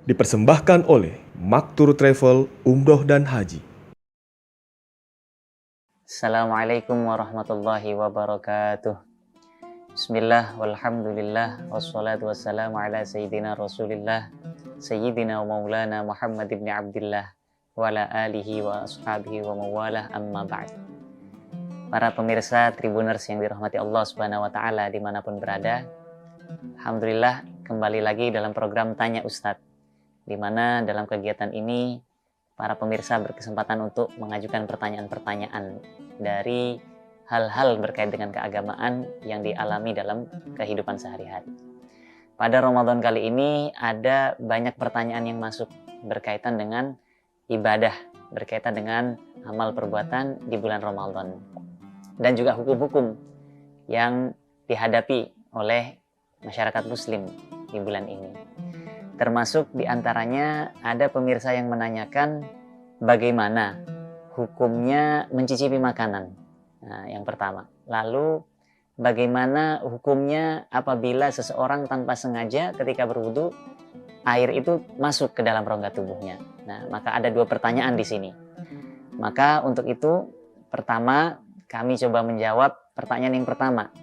Dipersembahkan oleh Maktur Travel Umroh dan Haji. Assalamualaikum warahmatullahi wabarakatuh. Bismillah, walhamdulillah, wassalatu wassalamu ala sayyidina rasulillah, sayyidina wa maulana Muhammad ibn Abdillah, wa ala alihi wa ashabihi wa mawalah, amma ba'd. Para pemirsa Tribuners yang dirahmati Allah subhanahu wa ta'ala dimanapun berada, alhamdulillah kembali lagi dalam program Tanya Ustadz, di mana dalam kegiatan ini para pemirsa berkesempatan untuk mengajukan pertanyaan-pertanyaan dari hal-hal berkait dengan keagamaan yang dialami dalam kehidupan sehari-hari. Pada Ramadan kali ini ada banyak pertanyaan yang masuk berkaitan dengan ibadah, berkaitan dengan amal perbuatan di bulan Ramadan, dan juga hukum-hukum yang dihadapi oleh masyarakat muslim di bulan ini. Termasuk diantaranya ada pemirsa yang menanyakan bagaimana hukumnya mencicipi makanan. Nah, yang pertama. Lalu bagaimana hukumnya apabila seseorang tanpa sengaja ketika berwudu air itu masuk ke dalam rongga tubuhnya. Nah, maka ada dua pertanyaan di sini. Maka untuk itu pertama kami coba menjawab pertanyaan yang pertama.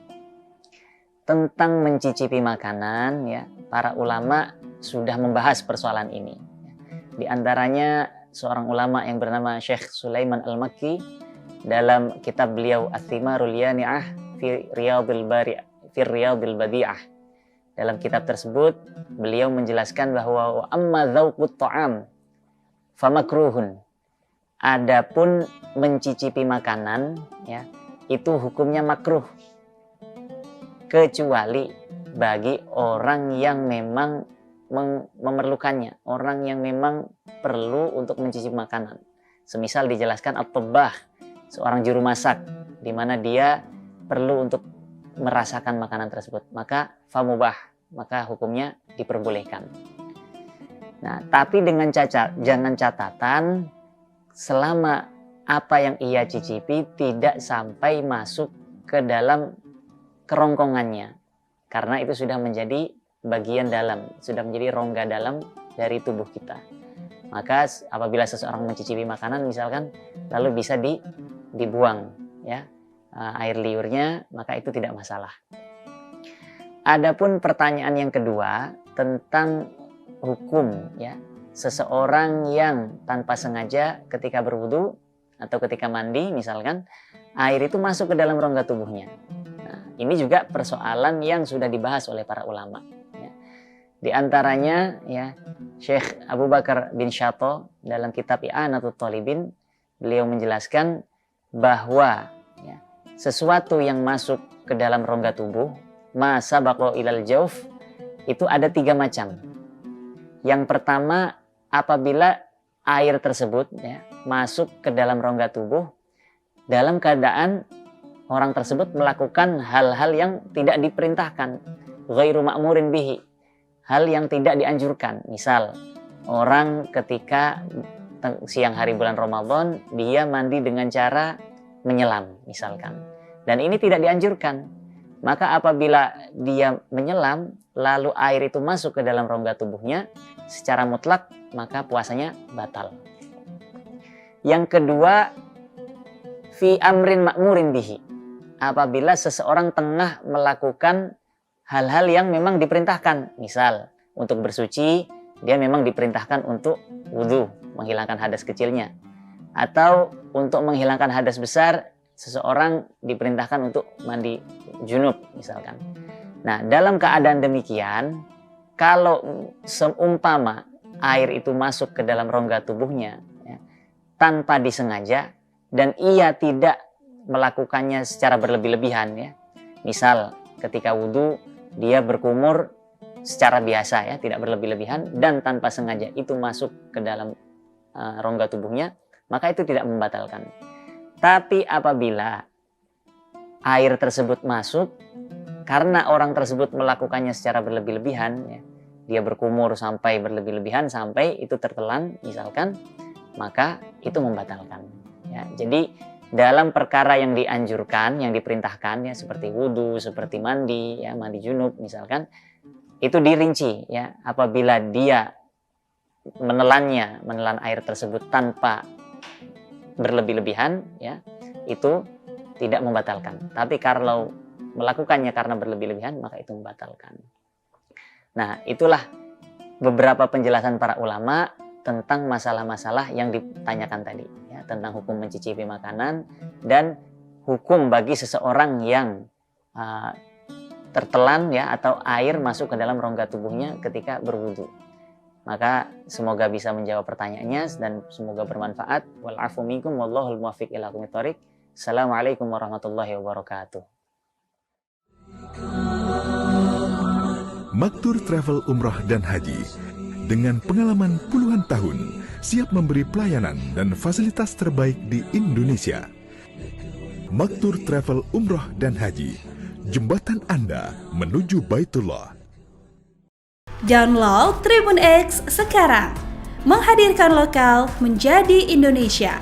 Tentang mencicipi makanan, ya, para ulama sudah membahas persoalan ini. Di antaranya seorang ulama yang bernama Syekh Sulaiman Al-Makki dalam kitab beliau Ats-Tsimarul Yani'ah fi Riyadil Badi'ah. Dalam kitab tersebut beliau menjelaskan bahwa amma dzauqut ta'am famakruhun. Adapun mencicipi makanan, ya, itu hukumnya makruh kecuali bagi orang yang memang memerlukannya, orang yang memang perlu untuk mencicipi makanan. Semisal dijelaskan at-tabbah, seorang juru masak, di mana dia perlu untuk merasakan makanan tersebut, maka famubah, maka hukumnya diperbolehkan. Nah, tapi dengan catatan selama apa yang ia cicipi tidak sampai masuk ke dalam kerongkongannya, karena itu sudah menjadi bagian dalam, sudah menjadi rongga dalam dari tubuh kita. Maka apabila seseorang mencicipi makanan misalkan lalu bisa dibuang, ya, air liurnya, maka itu tidak masalah. Adapun pertanyaan yang kedua tentang hukum, ya, seseorang yang tanpa sengaja ketika berwudu atau ketika mandi misalkan air itu masuk ke dalam rongga tubuhnya. Nah, ini juga persoalan yang sudah dibahas oleh para ulama. Di antaranya, ya, Syekh Abu Bakar bin Syato dalam kitab I'anatul Thalibin, beliau menjelaskan bahwa, ya, sesuatu yang masuk ke dalam rongga tubuh, ma sabaqo ilal jauf, itu ada 3 macam. Yang pertama, apabila air tersebut, ya, masuk ke dalam rongga tubuh dalam keadaan orang tersebut melakukan hal-hal yang tidak diperintahkan, ghairu ma'murin bihi, hal yang tidak dianjurkan. Misal orang ketika siang hari bulan Ramadan dia mandi dengan cara menyelam misalkan, dan ini tidak dianjurkan, maka apabila dia menyelam lalu air itu masuk ke dalam rongga tubuhnya secara mutlak, maka puasanya batal. Yang kedua, fi amrin ma'murin bihi, apabila seseorang tengah melakukan hal-hal yang memang diperintahkan, misal untuk bersuci dia memang diperintahkan untuk wudhu, menghilangkan hadas kecilnya, atau untuk menghilangkan hadas besar seseorang diperintahkan untuk mandi junub misalkan. Nah, dalam keadaan demikian, kalau seumpama air itu masuk ke dalam rongga tubuhnya, ya, tanpa disengaja dan ia tidak melakukannya secara berlebih-lebihan, ya, misal ketika wudhu dia berkumur secara biasa, ya, tidak berlebih-lebihan, dan tanpa sengaja itu masuk ke dalam rongga tubuhnya, maka itu tidak membatalkan. Tapi apabila air tersebut masuk karena orang tersebut melakukannya secara berlebih-lebihan, ya, dia berkumur sampai berlebih-lebihan sampai itu tertelan misalkan, maka itu membatalkan, ya. Jadi dalam perkara yang dianjurkan, yang diperintahkan, ya, seperti wudhu, seperti mandi, ya, mandi junub misalkan, itu dirinci, ya, apabila dia menelan air tersebut tanpa berlebih-lebihan, ya, itu tidak membatalkan. Tapi kalau melakukannya karena berlebih-lebihan, maka itu membatalkan. Nah, itulah beberapa penjelasan para ulama tentang masalah-masalah yang ditanyakan tadi, ya, tentang hukum mencicipi makanan dan hukum bagi seseorang yang tertelan, ya, atau air masuk ke dalam rongga tubuhnya ketika berwudu. Maka semoga bisa menjawab pertanyaannya dan semoga bermanfaat. Wal afu minkum wallahul muwaffiq ila aqwamit thoriq. Assalamualaikum warahmatullahi wabarakatuh. Maktur Travel Umrah dan Haji dengan pengalaman puluhan tahun siap memberi pelayanan dan fasilitas terbaik di Indonesia. Maktur Travel Umrah dan Haji, jembatan Anda menuju Baitullah. Download Tribun X sekarang, menghadirkan lokal menjadi Indonesia.